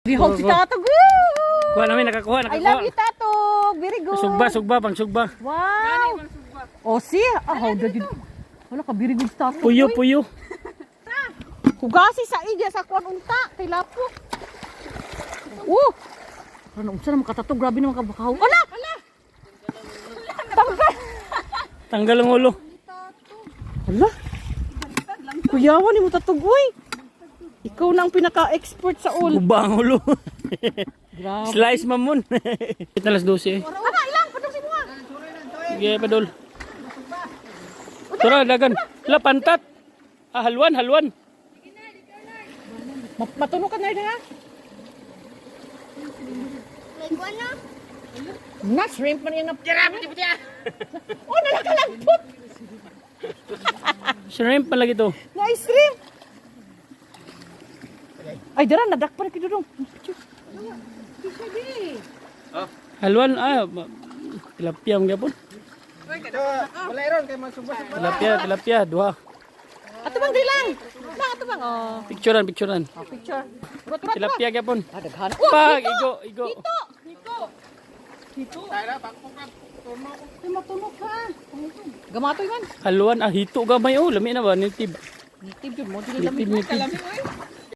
Bihog si Tatog. Kuha namin, nakakuha. I love you, Tatog. Very good. Sugba, pang sugba. Wow. Oh, see? How did you... Wala ka, very good, Tatog. Puyo. Hugasi sa iya sa kuwan unta. Kay Lapo. Ano, unsa naman ka, Tatog? Grabe naman ka bakaw. Ala! Tanggal! Tanggal ang ulo. Ala! Kuyawan ni mo, Tatog, uy. Ikaw na ang pinaka-expert sa ulo. Guba ang ulo. Grabe. Slice mamon. Ito alas 12 eh. Ana, ilang? Padung mo. Sige, padol. Tara, dagan. Ila, pantat. Halwan. Matunog ka na rin, ha? Na, shrimp man yung Oh, nalakalagpot. Shrimp pala ito. Nice shrimp. Ay, dara, nadakpan ka doon. Halwan, tilapia ang gapon. Walairon kay magsugba. Tilapia, dua. Ato bang dilang? Na, ato bang? Oh, Picturean. picture. Tilapia gapon. Daghan. Pag, igo. Hito. Ay, matunog ka. Gamatoy man. Halwan, hito gamay oh. Lami na ba? Nitib. Native yun mo. Dili lamig. Nitib.